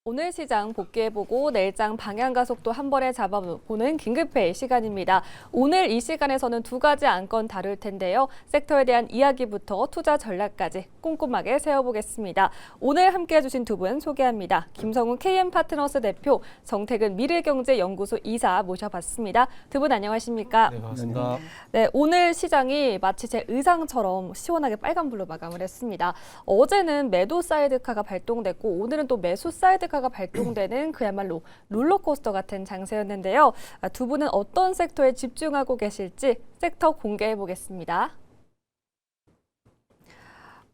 오늘 시장 복귀해보고 내일장 방향과 속도 한 번에 잡아보는 긴급회의 시간입니다. 오늘 이 시간에서는 두 가지 안건 다룰 텐데요. 섹터에 대한 이야기부터 투자 전략까지 꼼꼼하게 세워보겠습니다. 오늘 함께해 주신 두 분 소개합니다. 김성훈 KM파트너스 대표, 정태근 미래경제연구소 이사 모셔봤습니다. 두 분 안녕하십니까? 네, 반갑습니다. 네, 오늘 시장이 마치 제 의상처럼 시원하게 빨간불로 마감을 했습니다. 어제는 매도 사이드카가 발동됐고 오늘은 또 매수 사이드카가 발동되는 그야말로 롤러코스터 같은 장세였는데요. 두 분은 어떤 섹터에 집중하고 계실지 섹터 공개해 보겠습니다.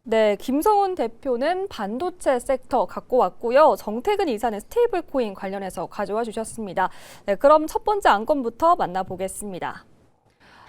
네, 김성훈 대표는 반도체 섹터 갖고 왔고요. 정태근 이사는 스테이블 코인 관련해서 가져와 주셨습니다. 네, 그럼 첫 번째 안건부터 만나보겠습니다.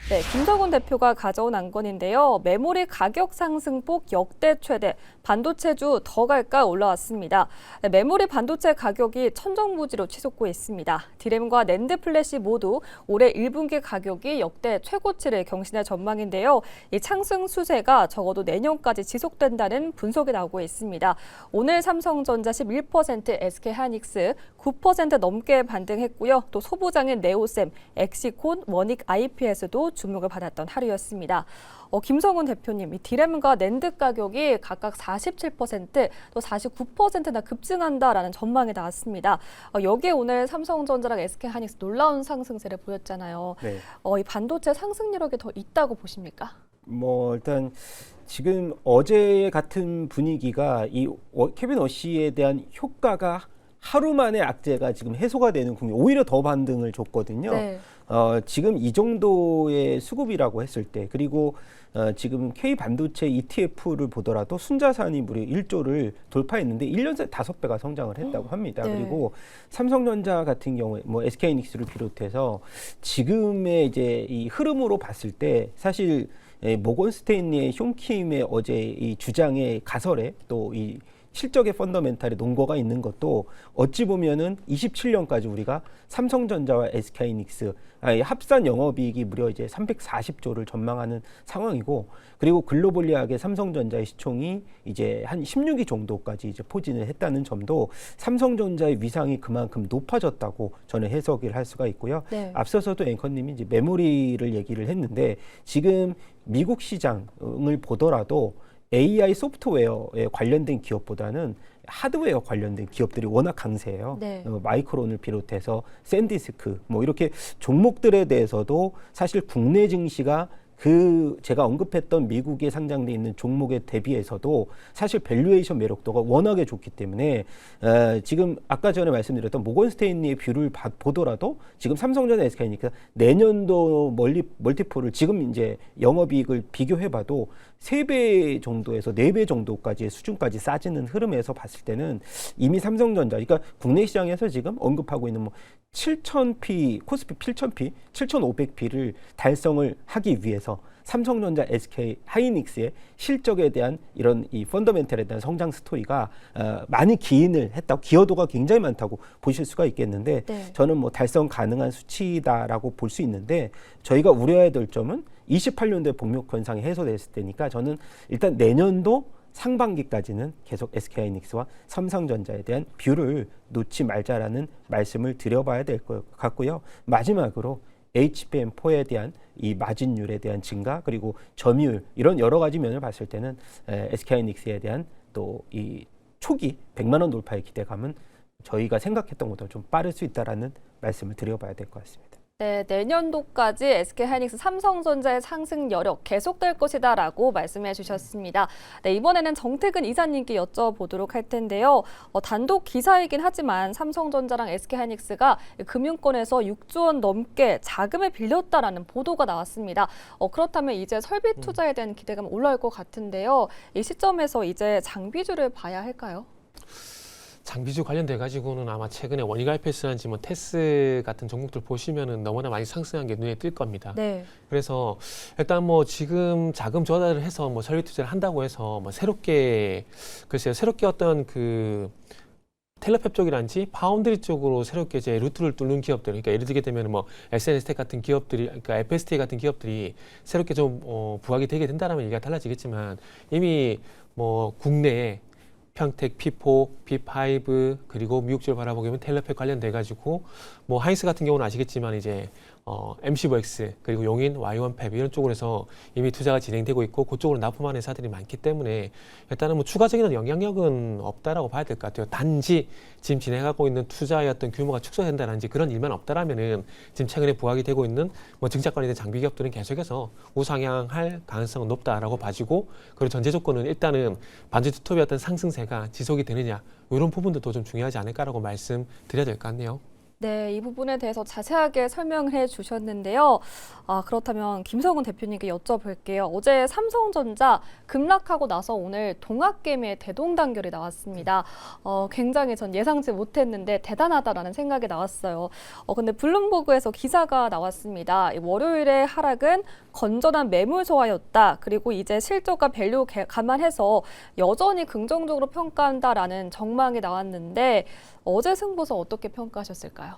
네, 김성훈 대표가 가져온 안건인데요. 메모리 가격 상승폭 역대 최대, 반도체주 더 갈까 올라왔습니다. 네, 메모리 반도체 가격이 천정부지로 치솟고 있습니다. 디램과 낸드 플래시 모두 올해 1분기 가격이 역대 최고치를 경신할 전망인데요. 이 상승 추세가 적어도 내년까지 지속된다는 분석이 나오고 있습니다. 오늘 삼성전자 11%, SK하이닉스 9% 넘게 반등했고요. 또 소부장인 네오셈, 엑시콘, 원익 IPS도 주목을 받았던 하루였습니다. 김성훈 대표님, 이 디램과 낸드 가격이 각각 47%, 또 49%나 급증한다라는 전망이 나왔습니다. 여기에 오늘 삼성전자랑 SK하이닉스 놀라운 상승세를 보였잖아요. 네. 이 반도체 상승력이 더 있다고 보십니까? 일단 지금 어제 같은 분위기가 이 케빈 워시에 대한 효과가 하루 만에 악재가 지금 해소가 되는 국면, 오히려 더 반등을 줬거든요. 네. 지금 이 정도의 수급이라고 했을 때, 그리고 지금 K 반도체 ETF를 보더라도 순자산이 무려 1조를 돌파했는데 1년 사이 5배가 성장을 했다고 합니다. 네. 그리고 삼성전자 같은 경우에 뭐 SK하이닉스를 비롯해서 지금의 이제 이 흐름으로 봤을 때 사실 모건 스탠리의 숀킴의 어제 이 주장의 가설에 또 이 실적의 펀더멘탈에 논거가 있는 것도 어찌 보면은 27년까지 우리가 삼성전자와 SK하이닉스 합산 영업이익이 무려 이제 340조를 전망하는 상황이고, 그리고 글로벌리하게 삼성전자의 시총이 이제 한 16위 정도까지 이제 포진을 했다는 점도 삼성전자의 위상이 그만큼 높아졌다고 저는 해석을 할 수가 있고요. 네. 앞서서도 앵커님이 이제 메모리를 얘기를 했는데, 지금 미국 시장을 보더라도 AI 소프트웨어에 관련된 기업보다는 하드웨어 관련된 기업들이 워낙 강세예요. 네. 마이크론을 비롯해서 샌디스크 뭐 이렇게 종목들에 대해서도 사실 국내 증시가 제가 언급했던 미국에 상장돼 있는 종목에 대비해서도 사실 밸류에이션 매력도가 워낙에 좋기 때문에 지금 아까 전에 말씀드렸던 모건 스테인리의 뷰를 보더라도 지금 삼성전자 SK하이닉스 내년도 멀티플을 지금 이제 영업이익을 비교해봐도 3배 정도에서 4배 정도까지의 수준까지 싸지는 흐름에서 봤을 때는 이미 삼성전자, 그러니까 국내 시장에서 지금 언급하고 있는 뭐 7,000P, 코스피 7,000P, 7,500P를 달성을 하기 위해서 삼성전자, SK 하이닉스의 실적에 대한 이런 이 펀더멘털에 대한 성장 스토리가 많이 기인을 했다고, 기여도가 굉장히 많다고 보실 수가 있겠는데, 네. 저는 뭐 달성 가능한 수치다라고 볼 수 있는데, 저희가 우려해야 될 점은 28년도에 복록 현상이 해소됐을 때니까 저는 일단 내년도 상반기까지는 계속 SK하이닉스와 삼성전자에 대한 뷰를 놓지 말자라는 말씀을 드려봐야 될 것 같고요. 마지막으로 HBM4에 대한 이 마진율에 대한 증가, 그리고 점유율, 이런 여러 가지 면을 봤을 때는 SK하이닉스에 대한 또 이 초기 100만 원 돌파의 기대감은 저희가 생각했던 것보다 좀 빠를 수 있다라는 말씀을 드려봐야 될 것 같습니다. 네, 내년도까지 SK하이닉스, 삼성전자의 상승 여력 계속될 것이다라고 말씀해 주셨습니다. 네, 이번에는 정태근 이사님께 여쭤보도록 할 텐데요. 단독 기사이긴 하지만 삼성전자랑 SK하이닉스가 금융권에서 6조 원 넘게 자금을 빌렸다라는 보도가 나왔습니다. 그렇다면 이제 설비 투자에 대한 기대감 올라올 것 같은데요. 이 시점에서 이제 장비주를 봐야 할까요? 장비주 관련돼 가지고는 아마 최근에 원익 IPS라든지 뭐 테스 같은 종목들 보시면은 너무나 많이 상승한 게 눈에 띌 겁니다. 네. 그래서 일단 뭐 지금 자금 조달을 해서 뭐 설비 투자를 한다고 해서 뭐 새롭게 어떤 그 텔레팹 쪽이란지 파운드리 쪽으로 새롭게 이제 루트를 뚫는 기업들, 그러니까 예를 들게 되면 뭐 SNS텍 같은 기업들이, 그러니까 FST 같은 기업들이 새롭게 좀 부각이 되게 된다라면 얘기가 달라지겠지만, 이미 뭐 국내에 평택 P4, B5 그리고 미국주를 바라보게 되면 텔레팩 관련돼 가지고 뭐 하이스 같은 경우는 아시겠지만 이제 MC4X 그리고 용인 Y1팹 이런 쪽으로 해서 이미 투자가 진행되고 있고 그쪽으로 납품하는 회사들이 많기 때문에 일단은 뭐 추가적인 영향력은 없다라고 봐야 될 것 같아요. 단지 지금 진행하고 있는 투자의 어떤 규모가 축소된다든지 그런 일만 없다라면은 지금 최근에 부각이 되고 있는 뭐 증자 관련된 장비 기업들은 계속해서 우상향할 가능성은 높다라고 봐지고 그리고 전제 조건은 일단은 반도체 투톱의 어떤 상승세가 지속이 되느냐 이런 부분들도 좀 중요하지 않을까라고 말씀드려야 될 것 같네요. 네, 이 부분에 대해서 자세하게 설명해 주셨는데요. 그렇다면 김성훈 대표님께 여쭤볼게요. 어제 삼성전자 급락하고 나서 오늘 동학개미의 대동단결이 나왔습니다. 굉장히 전 예상치 못했는데 대단하다라는 생각이 나왔어요. 근데 블룸버그에서 기사가 나왔습니다. 월요일의 하락은 건전한 매물 소화였다. 그리고 이제 실적과 밸류 감안해서 여전히 긍정적으로 평가한다라는 전망이 나왔는데 어제 승부서 어떻게 평가하셨을까요?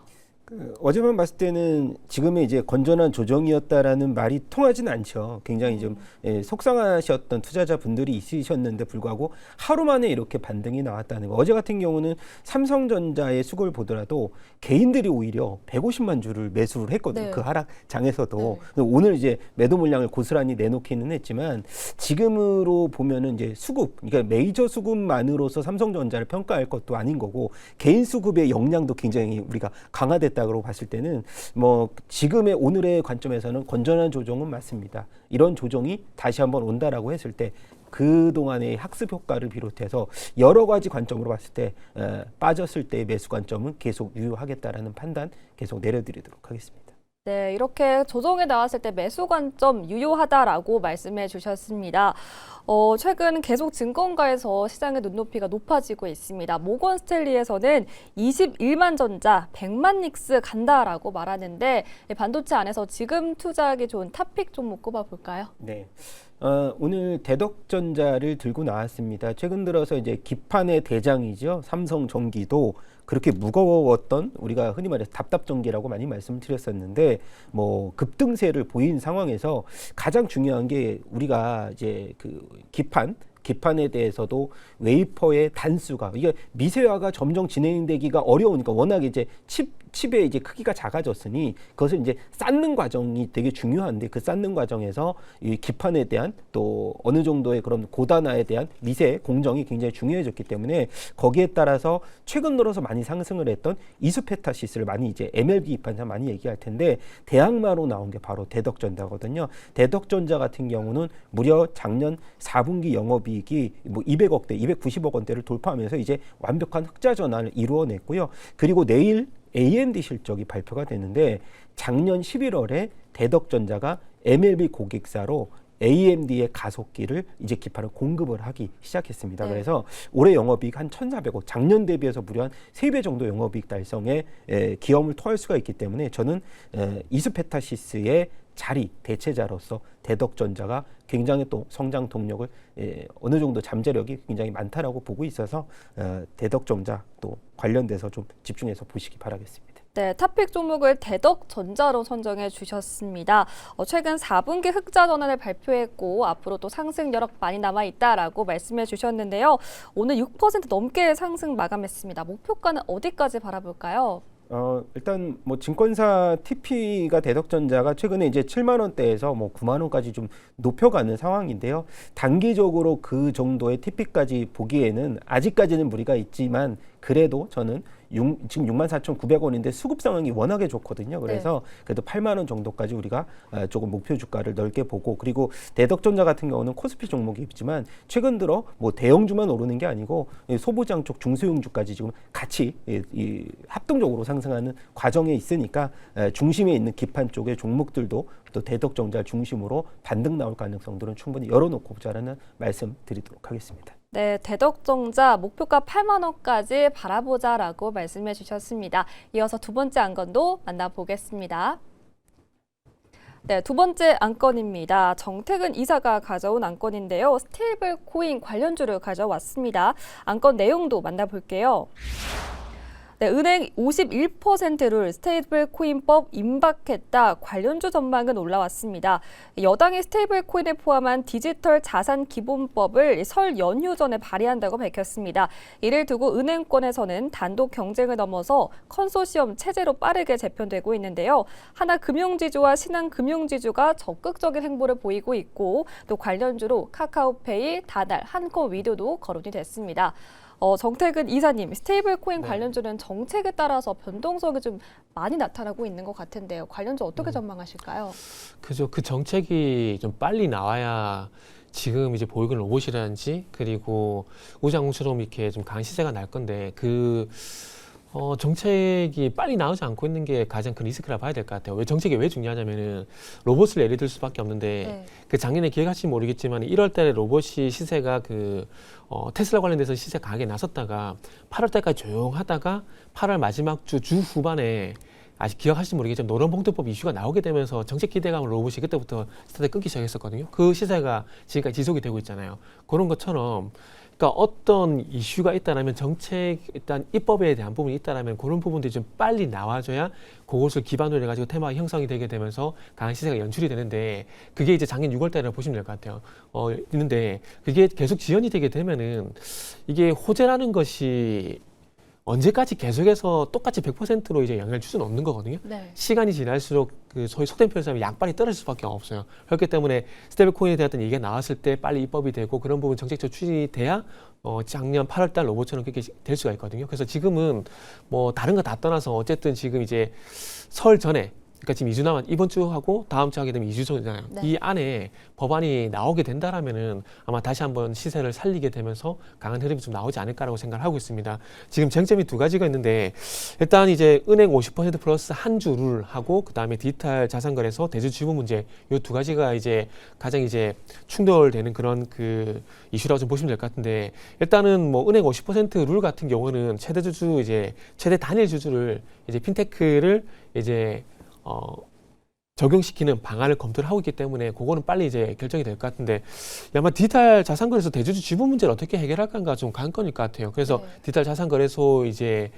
어제만 봤을 때는 지금의 이제 건전한 조정이었다라는 말이 통하지는 않죠. 굉장히 좀 속상하셨던 투자자분들이 있으셨는데 불구하고 하루 만에 이렇게 반등이 나왔다는 거. 어제 같은 경우는 삼성전자의 수급을 보더라도 개인들이 오히려 150만 주를 매수를 했거든요. 네. 그 하락장에서도. 네. 오늘 이제 매도 물량을 고스란히 내놓기는 했지만 지금으로 보면은 이제 수급, 그러니까 메이저 수급만으로서 삼성전자를 평가할 것도 아닌 거고 개인 수급의 역량도 굉장히 우리가 강화됐다고 봤을 때는 뭐 지금의 오늘의 관점에서는 건전한 조정은 맞습니다. 이런 조정이 다시 한번 온다라고 했을 때 그동안의 학습 효과를 비롯해서 여러 가지 관점으로 봤을 때 빠졌을 때의 매수 관점은 계속 유효하겠다라는 판단 계속 내려드리도록 하겠습니다. 네, 이렇게 조정에 나왔을 때 매수 관점 유효하다라고 말씀해 주셨습니다. 최근 계속 증권가에서 시장의 눈높이가 높아지고 있습니다. 모건 스탠리에서는 21만 전자, 100만 닉스 간다라고 말하는데 반도체 안에서 지금 투자하기 좋은 탑픽 종목 꼽아볼까요? 네. 오늘 대덕전자를 들고 나왔습니다. 최근 들어서 이제 기판의 대장이죠. 삼성전기도 그렇게 무거웠던 우리가 흔히 말해서 답답전기라고 많이 말씀드렸었는데 뭐 급등세를 보인 상황에서 가장 중요한 게 우리가 이제 그 기판에 대해서도 웨이퍼의 단수가 이게 미세화가 점점 진행되기가 어려우니까 워낙 이제 칩의 이제 크기가 작아졌으니 그것을 이제 쌓는 과정이 되게 중요한데 그 쌓는 과정에서 이 기판에 대한 또 어느 정도의 그런 고단화에 대한 미세 공정이 굉장히 중요해졌기 때문에 거기에 따라서 최근 들어서 많이 상승을 했던 이수페타시스를 많이 이제 MLB 기판에서 많이 얘기할 텐데 대항마로 나온 게 바로 대덕전자거든요. 대덕전자 같은 경우는 무려 작년 4분기 영업이익이 뭐 200억대, 290억 원대를 돌파하면서 이제 완벽한 흑자 전환을 이루어냈고요. 그리고 내일 AMD 실적이 발표가 되는데 작년 11월에 대덕전자가 MLB 고객사로 AMD의 가속기를 이제 기판을 공급을 하기 시작했습니다. 네. 그래서 올해 영업이익 한 1,400억, 작년 대비해서 무려 한 3배 정도 영업이익 달성에 기여을 토할 수가 있기 때문에 저는 이수페타시스의 자리, 대체자로서 대덕전자가 굉장히 또 성장 동력을 어느 정도 잠재력이 굉장히 많다라고 보고 있어서 대덕전자 또 관련돼서 좀 집중해서 보시기 바라겠습니다. 네, 탑픽 종목을 대덕전자로 선정해 주셨습니다. 최근 4분기 흑자 전환을 발표했고 앞으로 또 상승 여력 많이 남아 있다라고 말씀해 주셨는데요. 오늘 6% 넘게 상승 마감했습니다. 목표가는 어디까지 바라볼까요? 일단 뭐 증권사 TP가 대덕전자가 최근에 이제 7만 원대에서 뭐 9만 원까지 좀 높여가는 상황인데요. 단기적으로 그 정도의 TP까지 보기에는 아직까지는 무리가 있지만 그래도 저는 지금 64,900원인데 수급 상황이 워낙에 좋거든요. 그래서 그래도 8만 원 정도까지 우리가 조금 목표 주가를 넓게 보고 그리고 대덕전자 같은 경우는 코스피 종목이 있지만 최근 들어 뭐 대형주만 오르는 게 아니고 소부장 쪽 중소형주까지 지금 같이 합동적으로 상승하는 과정에 있으니까 중심에 있는 기판 쪽의 종목들도 또 대덕전자 중심으로 반등 나올 가능성들은 충분히 열어놓고 보자라는 말씀 드리도록 하겠습니다. 네, 대덕전자 목표가 8만 원까지 바라보자라고 말씀해 주셨습니다. 이어서 두 번째 안건도 만나보겠습니다. 네, 두 번째 안건입니다. 정태근 이사가 가져온 안건인데요. 스테이블 코인 관련주를 가져왔습니다. 안건 내용도 만나볼게요. 네, 은행 51%를 스테이블 코인법 임박했다. 관련주 전망은 올라왔습니다. 여당이 스테이블 코인을 포함한 디지털 자산 기본법을 설 연휴 전에 발의한다고 밝혔습니다. 이를 두고 은행권에서는 단독 경쟁을 넘어서 컨소시엄 체제로 빠르게 재편되고 있는데요. 하나금융지주와 신한금융지주가 적극적인 행보를 보이고 있고 또 관련주로 카카오페이, 다날, 한코위드도 거론이 됐습니다. 정태근 이사님, 스테이블 코인 네. 관련주는 정책에 따라서 변동성이 좀 많이 나타나고 있는 것 같은데요. 관련주 어떻게 전망하실까요? 그죠. 그 정책이 좀 빨리 나와야 지금 이제 보이는 로봇이라든지 그리고 우장우처럼 이렇게 좀 강한 시세가 날 건데 정책이 빨리 나오지 않고 있는 게 가장 큰 리스크라 봐야 될 것 같아요. 왜 정책이 왜 중요하냐면은 로봇을 예를 들 수밖에 없는데 네. 그 작년에 기억하실지 모르겠지만 1월 달에 로봇이 시세가 테슬라 관련돼서 시세 강하게 나섰다가 8월 달까지 조용하다가 8월 마지막 주 후반에 아직 기억하실지 모르겠지만 노란봉투법 이슈가 나오게 되면서 정책 기대감을 로봇이 그때부터 스타트 끊기 시작했었거든요. 그 시세가 지금까지 지속이 되고 있잖아요. 그런 것처럼 그러니까 어떤 이슈가 있다라면 정책 일단 입법에 대한 부분이 있다라면 그런 부분들이 좀 빨리 나와줘야 그것을 기반으로 해가지고 테마가 형성이 되게 되면서 강한 시세가 연출이 되는데 그게 이제 작년 6월달이라고 보시면 될 것 같아요. 있는데 그게 계속 지연이 되게 되면은 이게 호재라는 것이 언제까지 계속해서 똑같이 100%로 이제 영향을 줄 수는 없는 거거든요. 네. 시간이 지날수록 그 소위 속된 표현을 하면 약발이 떨어질 수밖에 없어요. 그렇기 때문에 스테이블 코인에 대한 얘기가 나왔을 때 빨리 입법이 되고 그런 부분 정책적 추진이 돼야 작년 8월 달 로봇처럼 그렇게 될 수가 있거든요. 그래서 지금은 뭐 다른 거 다 떠나서 어쨌든 지금 이제 설 전에 그러니까 지금 2주 남았 이번 주 하고 다음 주 하게 되면 2주 전이잖아요. 네. 이 안에 법안이 나오게 된다라면은 아마 다시 한번 시세를 살리게 되면서 강한 흐름이 좀 나오지 않을까라고 생각을 하고 있습니다. 지금 쟁점이 두 가지가 있는데 일단 이제 은행 50% 플러스 한 주를 하고 그다음에 디지털 자산거래소 대주 지분 문제 이 두 가지가 이제 가장 이제 충돌되는 그런 그 이슈라고 좀 보시면 될 것 같은데 일단은 뭐 은행 50%룰 같은 경우는 최대 주주 이제 최대 단일 주주를 이제 핀테크를 이제 적용시키는 방안을 검토를 하고 있기 때문에 그거는 빨리 이제 결정이 될 것 같은데 아마 디지털 자산거래소 대주주 지분 문제를 어떻게 해결할까가 좀 관건일 것 같아요. 그래서 네. 디지털 자산거래소 이제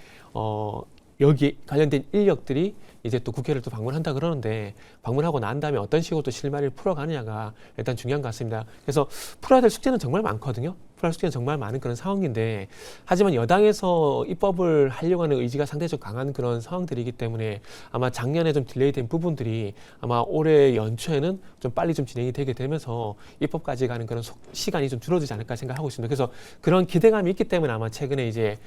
여기 관련된 인력들이 이제 또 국회를 또 방문한다 그러는데 방문하고 난 다음에 어떤 식으로 또 실마리를 풀어가느냐가 일단 중요한 것 같습니다. 그래서 풀어야 될 숙제는 정말 많거든요. 풀어야 할 숙제는 정말 많은 그런 상황인데 하지만 여당에서 입법을 하려고 하는 의지가 상대적으로 강한 그런 상황들이기 때문에 아마 작년에 좀 딜레이된 부분들이 아마 올해 연초에는 좀 빨리 좀 진행이 되게 되면서 입법까지 가는 그런 시간이 좀 줄어들지 않을까 생각하고 있습니다. 그래서 그런 기대감이 있기 때문에 아마 최근에 이제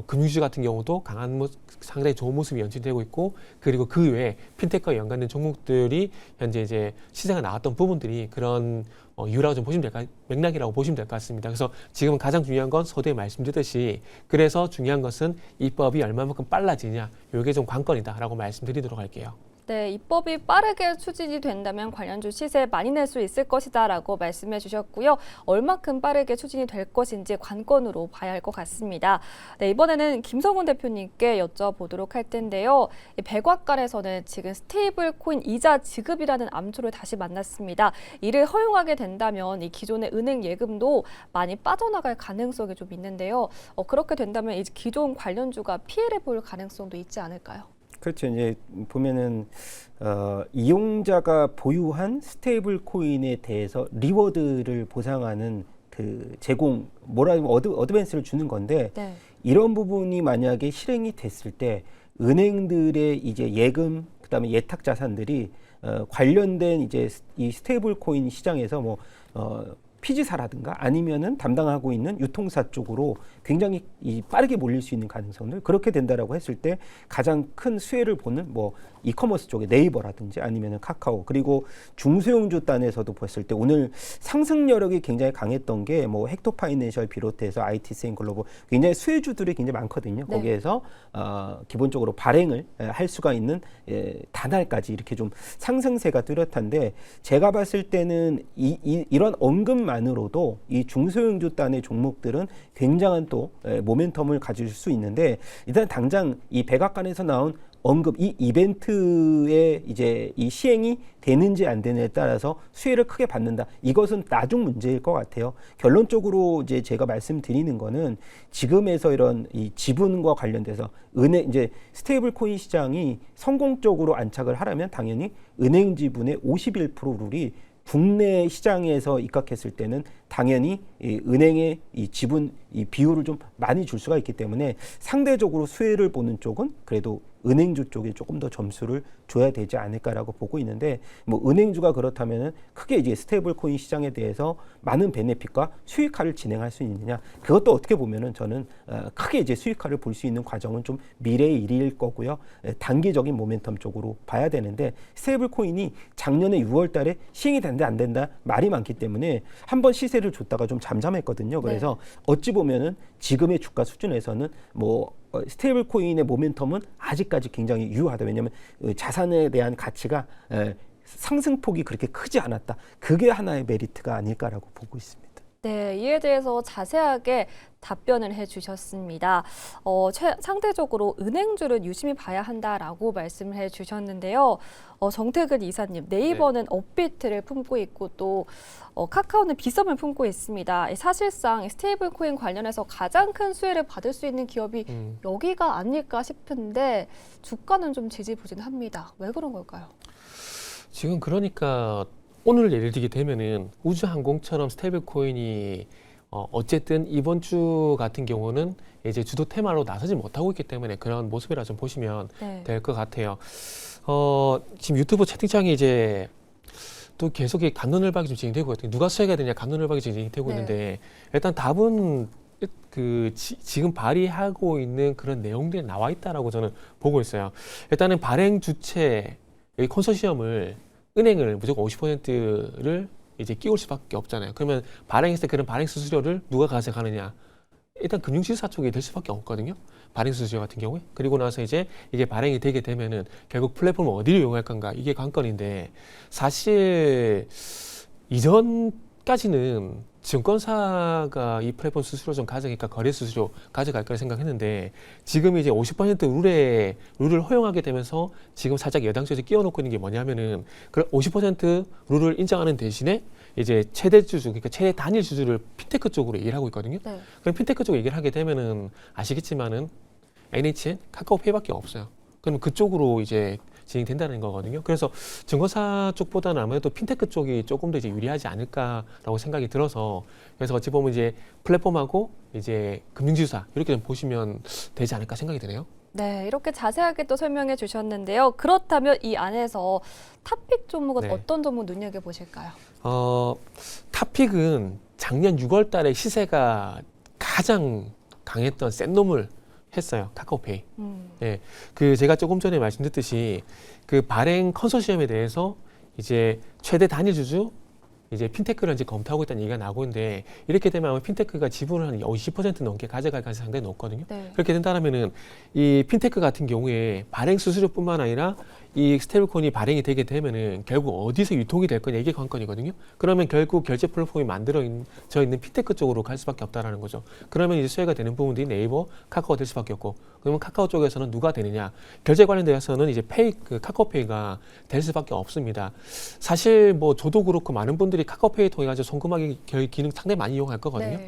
금융주 같은 경우도 강한 상당히 좋은 모습이 연출되고 있고 그리고 그 외에 핀테크와 연관된 종목들이 현재 이제 시세가 나왔던 부분들이 그런 이유라고 좀 보시면 될까 맥락이라고 보시면 될 것 같습니다. 그래서 지금 가장 중요한 건 서두에 말씀드렸듯이 그래서 중요한 것은 입법이 얼마만큼 빨라지냐 이게 좀 관건이다라고 말씀드리도록 할게요. 네, 입법이 빠르게 추진이 된다면 관련주 시세 많이 낼 수 있을 것이다라고 말씀해 주셨고요. 얼마큼 빠르게 추진이 될 것인지 관건으로 봐야 할 것 같습니다. 네, 이번에는 김성훈 대표님께 여쭤보도록 할 텐데요. 백악관에서는 지금 스테이블 코인 이자 지급이라는 암초를 다시 만났습니다. 이를 허용하게 된다면 이 기존의 은행 예금도 많이 빠져나갈 가능성이 좀 있는데요. 그렇게 된다면 이 기존 관련주가 피해를 볼 가능성도 있지 않을까요? 그렇죠. 이제 보면은 이용자가 보유한 스테이블 코인에 대해서 리워드를 보상하는 그 제공 어드밴스를 주는 건데 네. 이런 부분이 만약에 실행이 됐을 때 은행들의 이제 예금 그다음에 예탁 자산들이 관련된 이제 이 스테이블 코인 시장에서 피지사라든가 아니면은 담당하고 있는 유통사 쪽으로 굉장히 빠르게 몰릴 수 있는 가능성들 그렇게 된다라고 했을 때 가장 큰 수혜를 보는 이커머스 쪽에 네이버라든지 아니면은 카카오 그리고 중소형주 단에서도 봤을 때 오늘 상승 여력이 굉장히 강했던 게 헥토 파이낸셜 비롯해서 IT센 글로벌 굉장히 수혜주들이 굉장히 많거든요. 네. 거기에서 기본적으로 발행을 할 수가 있는 다날까지 이렇게 좀 상승세가 뚜렷한데 제가 봤을 때는 이런 언급만 것만으로도 이 중소형주단의 종목들은 굉장한 또 모멘텀을 가질 수 있는데 일단 당장 이 백악관에서 나온 언급 이 이벤트에 이제 이 시행이 되는지 안 되느냐에 따라서 수혜를 크게 받는다. 이것은 나중 문제일 것 같아요. 결론적으로 이제 제가 말씀드리는 거는 지금에서 이런 이 지분과 관련돼서 은행 이제 스테이블 코인 시장이 성공적으로 안착을 하려면 당연히 은행 지분의 51% 룰이 국내 시장에서 입각했을 때는 당연히 이 은행의 이 지분 이 비율을 좀 많이 줄 수가 있기 때문에 상대적으로 수혜를 보는 쪽은 그래도 은행주 쪽에 조금 더 점수를 줘야 되지 않을까라고 보고 있는데 뭐 은행주가 그렇다면은 크게 이제 스테이블 코인 시장에 대해서 많은 베네핏과 수익화를 진행할 수 있느냐 그것도 어떻게 보면은 저는 크게 이제 수익화를 볼 수 있는 과정은 좀 미래의 일일 거고요. 단기적인 모멘텀 쪽으로 봐야 되는데 스테이블 코인이 작년에 6월달에 시행이 된다 안 된다 말이 많기 때문에 한번 시세를 줬다가 좀 잠잠했거든요. 그래서 어찌 보면은 지금의 주가 수준에서는 뭐 스테이블 코인의 모멘텀은 아직까지 굉장히 유효하다. 왜냐하면 자산에 대한 가치가 상승폭이 그렇게 크지 않았다. 그게 하나의 메리트가 아닐까라고 보고 있습니다. 네, 이에 대해서 자세하게 답변을 해주셨습니다. 상대적으로 은행주를 유심히 봐야 한다라고 말씀을 해주셨는데요. 정태근 이사님, 네이버는 업비트를 품고 있고 또 카카오는 비썸을 품고 있습니다. 사실상 스테이블 코인 관련해서 가장 큰 수혜를 받을 수 있는 기업이 여기가 아닐까 싶은데 주가는 좀 지지부진합니다. 왜 그런 걸까요? 지금 그러니까 오늘 예를 들게 되면은 우주항공처럼 스테이블 코인이 어쨌든 이번 주 같은 경우는 이제 주도 테마로 나서지 못하고 있기 때문에 그런 모습이라 좀 보시면 될 것 같아요. 지금 유튜브 채팅창에 이제 또 계속 갑론을박이 좀 진행되고 있거든요. 누가 수혜가 되냐 갑론을박이 진행되고 있는데 일단 답은 지금 발의하고 있는 그런 내용들이 나와 있다라고 저는 보고 있어요. 일단은 발행 주체 이 컨소시엄을 은행을 무조건 50%를 이제 끼울 수밖에 없잖아요. 그러면 발행했을 때 그런 발행 수수료를 누가 가져가느냐? 일단 금융지주사 쪽이 될 수밖에 없거든요. 발행 수수료 같은 경우에. 그리고 나서 이제 이게 발행이 되게 되면은 결국 플랫폼을 어디를 이용할 건가 이게 관건인데 사실 이전까지는 증권사가 이 플랫폼 수수료 좀 가져가니까 거래 수수료 가져갈 거라 생각했는데 지금 이제 50% 룰을 허용하게 되면서 지금 살짝 여당 쪽에서 끼워놓고 있는 게 뭐냐면은 그 50% 룰을 인정하는 대신에 이제 최대 주주, 그러니까 최대 단일 주주를 핀테크 쪽으로 얘기를 하고 있거든요. 그럼 핀테크 쪽으로 얘기를 하게 되면은 아시겠지만은 NHN, 카카오페이밖에 없어요. 그럼 그쪽으로 이제 진행된다는 거거든요. 그래서 증권사 쪽보다는 아무래도 핀테크 쪽이 조금 더 이제 유리하지 않을까라고 생각이 들어서 그래서 어찌 보면 이제 플랫폼하고 이제 금융지주사 이렇게 좀 보시면 되지 않을까 생각이 드네요. 네, 이렇게 자세하게 또 설명해 주셨는데요. 그렇다면 이 안에서 탑픽 종목은 어떤 종목 눈여겨보실까요? 탑픽은 작년 6월 달에 시세가 가장 강했던 센 놈을 했어요. 카카오페이. 예, 제가 조금 전에 말씀드렸듯이 그 발행 컨소시엄에 대해서 이제 최대 단일 주주 이제 핀테크를 이제 검토하고 있다는 얘기가 나오고 있는데 이렇게 되면 아마 핀테크가 지분을 한 20% 넘게 가져갈 가능성이 상당히 높거든요. 그렇게 된다면은 이 핀테크 같은 경우에 발행 수수료뿐만 아니라 이 스테이블코인이 발행이 되게 되면은 결국 어디서 유통이 될 거냐 이게 관건이거든요. 그러면 결국 결제 플랫폼이 만들어져 있는 핀테크 쪽으로 갈 수밖에 없다라는 거죠. 그러면 이제 수혜가 되는 부분들이 네이버, 카카오가 될 수밖에 없고 그러면 카카오 쪽에서는 누가 되느냐? 결제 관련돼서는 이제 카카오페이가 될 수밖에 없습니다. 사실 뭐 저도 그렇고 많은 분들이 카카오페이 통해 가지고 송금하기 기능 상당히 많이 이용할 거거든요.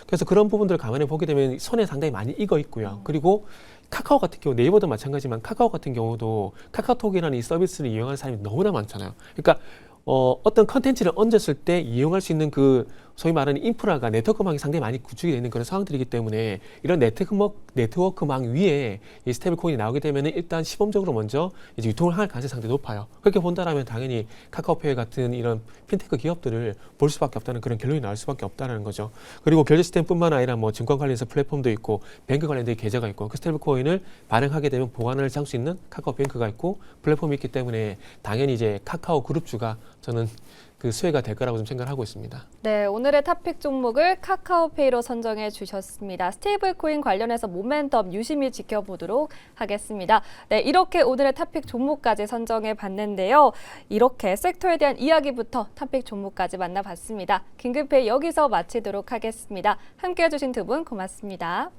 그래서 그런 부분들을 감안해 보게 되면 손에 상당히 많이 익어 있고요. 그리고 카카오 같은 경우 네이버도 마찬가지지만 카카오 같은 경우도 카카오톡이라는 이 서비스를 이용하는 사람이 너무나 많잖아요. 그러니까 어떤 컨텐츠를 얹었을 때 이용할 수 있는 그 소위 말하는 인프라가 네트워크망이 상당히 많이 구축이 되는 그런 상황들이기 때문에 이런 네트워크망 위에 이 스테이블 코인이 나오게 되면 일단 시범적으로 먼저 이제 유통을 할 가능성이 상당히 높아요. 그렇게 본다라면 당연히 카카오페이 같은 이런 핀테크 기업들을 볼 수밖에 없다는 그런 결론이 나올 수밖에 없다는 거죠. 그리고 결제 시스템뿐만 아니라 뭐 증권 관련해서 플랫폼도 있고 뱅크 관련된 계좌가 있고 그 스테이블 코인을 발행하게 되면 보관을 할 수 있는 카카오뱅크가 있고 플랫폼이 있기 때문에 당연히 이제 카카오 그룹주가 저는 그 수혜가 될 거라고 좀 생각을 하고 있습니다. 네, 오늘의 탑픽 종목을 카카오페이로 선정해 주셨습니다. 스테이블 코인 관련해서 모멘텀 유심히 지켜보도록 하겠습니다. 네, 이렇게 오늘의 탑픽 종목까지 선정해 봤는데요. 이렇게 섹터에 대한 이야기부터 탑픽 종목까지 만나봤습니다. 긴급회의 여기서 마치도록 하겠습니다. 함께해 주신 두 분 고맙습니다.